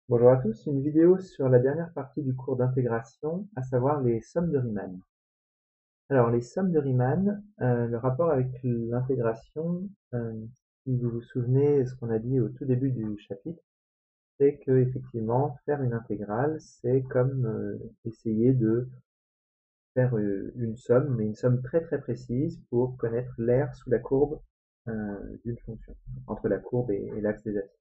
Bonjour à tous, une vidéo sur la dernière partie du cours d'intégration, à savoir les sommes de Riemann. Alors les sommes de Riemann, le rapport avec l'intégration, si vous vous souvenez ce qu'on a dit au tout début du chapitre, c'est que effectivement faire une intégrale, c'est comme essayer de faire une somme, mais une somme très très précise pour connaître l'aire sous la courbe d'une fonction, entre la courbe et l'axe des axes.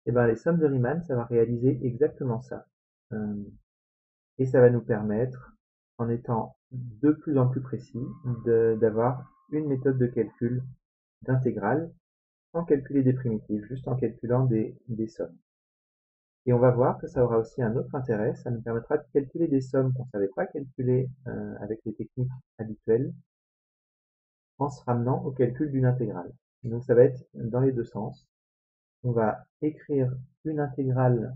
Et bien les sommes de Riemann, ça va réaliser exactement ça. Euh, Et ça va nous permettre, en étant de plus en plus précis, d'avoir une méthode de calcul d'intégrale sans calculer des primitives, juste en calculant des sommes. Et on va voir que ça aura aussi un autre intérêt, ça nous permettra de calculer des sommes qu'on ne savait pas calculer avec les techniques habituelles en se ramenant au calcul d'une intégrale. Donc ça va être dans les deux sens. On va écrire une intégrale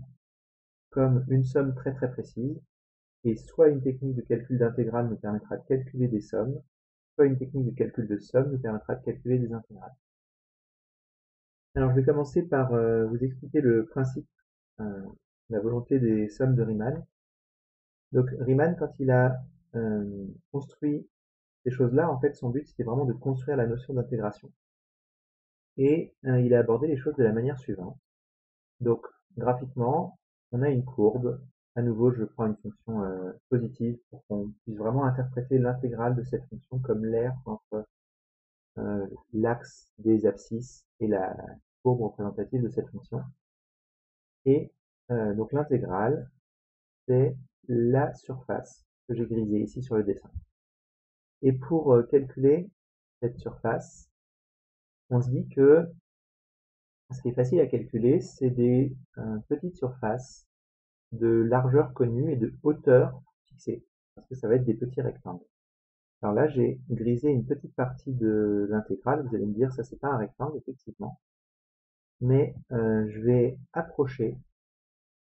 comme une somme très très précise, et soit une technique de calcul d'intégrale nous permettra de calculer des sommes, soit une technique de calcul de somme nous permettra de calculer des intégrales. Alors je vais commencer par vous expliquer le principe, euh, la volonté des sommes de Riemann. Donc Riemann, quand il a construit ces choses-là, en fait son but c'était vraiment de construire la notion d'intégration. Et il a abordé les choses de la manière suivante. Donc graphiquement, on a une courbe. À nouveau, je prends une fonction positive pour qu'on puisse vraiment interpréter l'intégrale de cette fonction comme l'aire entre l'axe des abscisses et la courbe représentative de cette fonction. Et donc l'intégrale, c'est la surface que j'ai grisée ici sur le dessin. Et pour calculer cette surface, on se dit que ce qui est facile à calculer, c'est des petites surfaces de largeur connue et de hauteur fixée, parce que ça va être des petits rectangles. Alors là, j'ai grisé une petite partie de l'intégrale. Vous allez me dire, ça c'est pas un rectangle, effectivement. Mais je vais approcher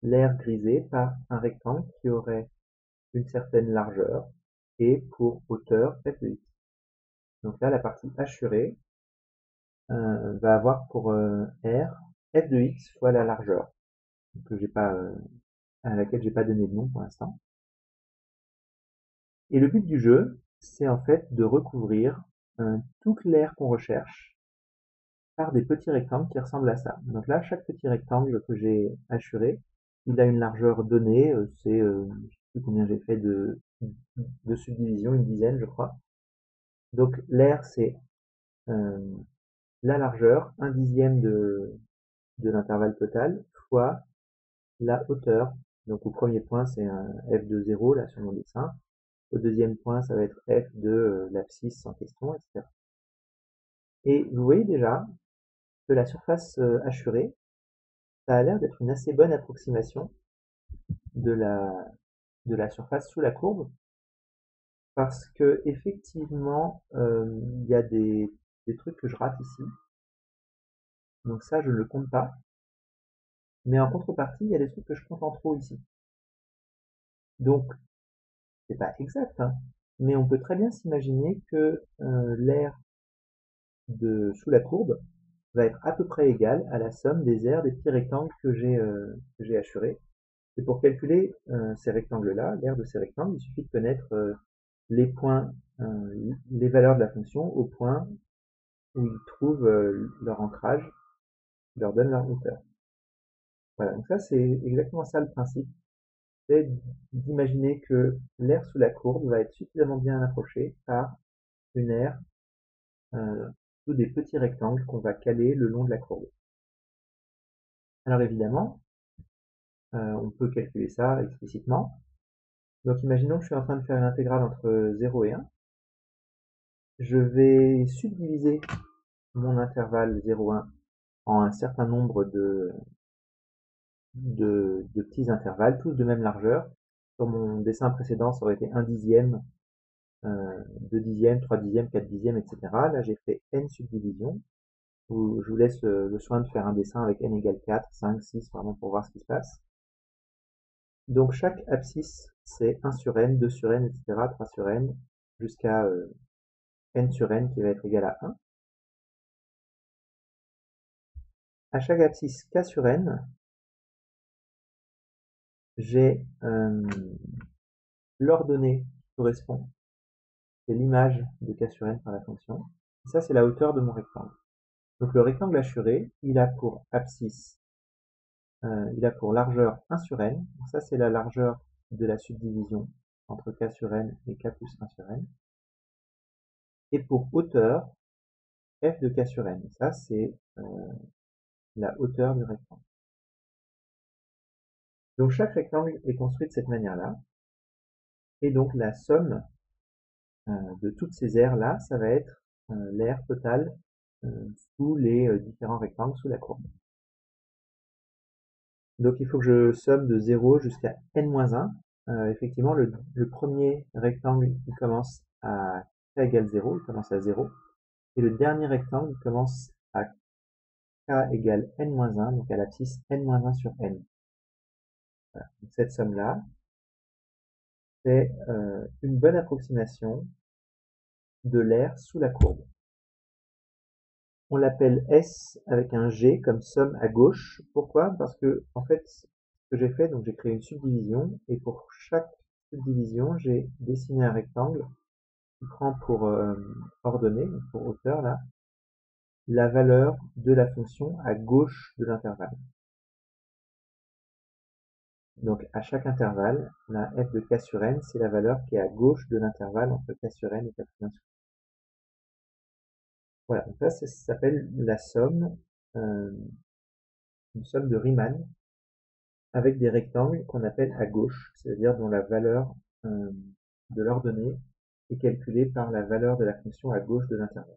l'aire grisé par un rectangle qui aurait une certaine largeur et pour hauteur f de x. Donc là, la partie assurée va avoir pour r f de x fois la largeur, que j'ai pas, à laquelle j'ai pas donné de nom pour l'instant. Et le but du jeu, c'est en fait de recouvrir toute l'aire qu'on recherche par des petits rectangles qui ressemblent à ça. Donc là, chaque petit rectangle que j'ai assuré, il a une largeur donnée, c'est, je sais plus combien j'ai fait de subdivisions, une dizaine je crois. Donc l'aire c'est euh, la largeur, un dixième de l'intervalle total, fois la hauteur. Donc au premier point c'est un f de 0 là sur mon dessin. Au deuxième point ça va être f de l'abscisse en question, etc. Et vous voyez déjà que la surface assurée, ça a l'air d'être une assez bonne approximation de la surface sous la courbe, parce que effectivement, il y a des trucs que je rate ici. Donc ça, je ne le compte pas. Mais en contrepartie, il y a des trucs que je compte en trop ici. Donc, c'est pas exact, hein, mais on peut très bien s'imaginer que l'aire de sous la courbe va être à peu près égale à la somme des aires des petits rectangles que j'ai assurés. Et pour calculer ces rectangles-là, l'aire de ces rectangles, il suffit de connaître les points, les valeurs de la fonction au point où ils trouvent leur ancrage, qui leur donne leur hauteur. Voilà, donc ça c'est exactement ça le principe, c'est d'imaginer que l'aire sous la courbe va être suffisamment bien approchée par une aire sous des petits rectangles qu'on va caler le long de la courbe. Alors évidemment, on peut calculer ça explicitement. Donc imaginons que je suis en train de faire une intégrale entre 0 et 1. Je vais subdiviser mon intervalle 0,1 en un certain nombre de petits intervalles, tous de même largeur. Sur mon dessin précédent, ça aurait été 1 dixième, 2 dixièmes, 3 dixièmes, 4 dixièmes, etc. Là, j'ai fait n subdivisions. Je vous laisse le soin de faire un dessin avec n égale 4, 5, 6, vraiment pour voir ce qui se passe. Donc chaque abscisse, c'est 1 sur n, 2 sur n, etc., 3 sur n, jusqu'à n sur n qui va être égal à 1. À chaque abscisse k sur n, j'ai l'ordonnée qui correspond, c'est l'image de k sur n par la fonction. Et ça, c'est la hauteur de mon rectangle. Donc le rectangle assuré, il a pour abscisse, il a pour largeur 1 sur n. Donc ça, c'est la largeur de la subdivision entre k sur n et k plus 1 sur n. Et pour hauteur, f de k sur n. Ça, c'est la hauteur du rectangle. Donc chaque rectangle est construit de cette manière-là. Et donc la somme de toutes ces aires-là, ça va être l'aire totale sous les différents rectangles sous la courbe. Donc il faut que je somme de 0 jusqu'à n-1. Effectivement, le premier rectangle, il commence à k égale 0, il commence à 0. Et le dernier rectangle, il commence à k égale n-1, donc à l'abscisse n-1 sur n. Voilà. Donc cette somme-là, c'est une bonne approximation de l'aire sous la courbe. On l'appelle S avec un G comme somme à gauche. Pourquoi? Parce que, en fait, ce que j'ai fait, donc j'ai créé une subdivision, et pour chaque subdivision, j'ai dessiné un rectangle qui prend pour ordonnée, pour hauteur là, la valeur de la fonction à gauche de l'intervalle. Donc à chaque intervalle, la f de k sur n, c'est la valeur qui est à gauche de l'intervalle entre k sur n et k plus 1 sur n. Voilà, donc là, ça s'appelle la somme, une somme de Riemann avec des rectangles qu'on appelle à gauche, c'est-à-dire dont la valeur de l'ordonnée est calculée par la valeur de la fonction à gauche de l'intervalle.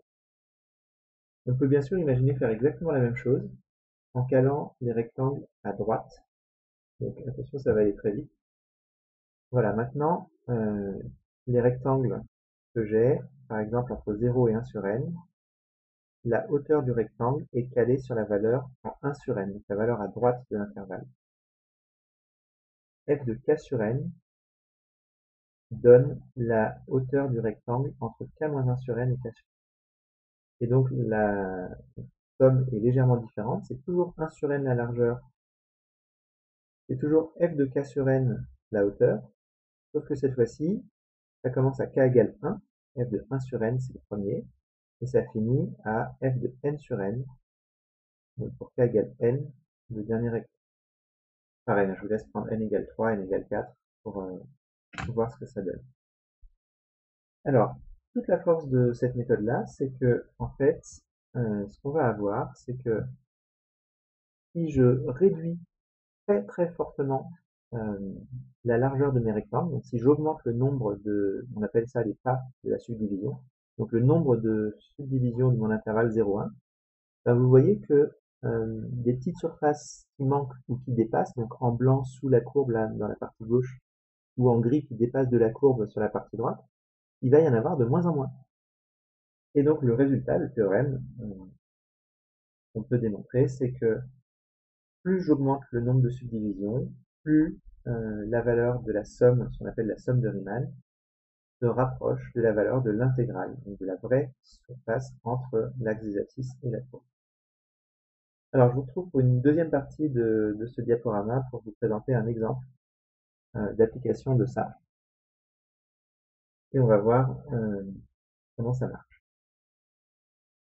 On peut bien sûr imaginer faire exactement la même chose en calant les rectangles à droite. Donc attention, ça va aller très vite. Voilà, maintenant, les rectangles que j'ai, par exemple entre 0 et 1 sur n, la hauteur du rectangle est calée sur la valeur en 1 sur n, donc la valeur à droite de l'intervalle. F de k sur n donne la hauteur du rectangle entre k-1 sur n et k sur n. Et donc la somme est légèrement différente, c'est toujours 1 sur n la largeur, c'est toujours f de k sur n la hauteur, sauf que cette fois-ci, ça commence à k égale 1, f de 1 sur n c'est le premier, et ça finit à f de n sur n, donc pour k égale n, le dernier rectangle. Pareil, je vous laisse prendre n égale 3, n égale 4 pour voir ce que ça donne. Alors, toute la force de cette méthode-là, c'est que, en fait, ce qu'on va avoir, c'est que si je réduis très très fortement la largeur de mes rectangles, donc si j'augmente le nombre de, on appelle ça les pas de la subdivision, donc le nombre de subdivisions de mon intervalle 0,1, ben vous voyez que des petites surfaces qui manquent ou qui dépassent, donc en blanc sous la courbe là dans la partie gauche, ou en gris qui dépassent de la courbe sur la partie droite, il va y en avoir de moins en moins. Et donc le résultat, le théorème qu'on peut démontrer, c'est que plus j'augmente le nombre de subdivisions, plus la valeur de la somme, ce qu'on appelle la somme de Riemann, se rapproche de la valeur de l'intégrale, donc de la vraie surface entre l'axe des abscisses et la courbe. Alors je vous retrouve pour une deuxième partie de ce diaporama pour vous présenter un exemple d'application de ça. Et on va voir comment ça marche.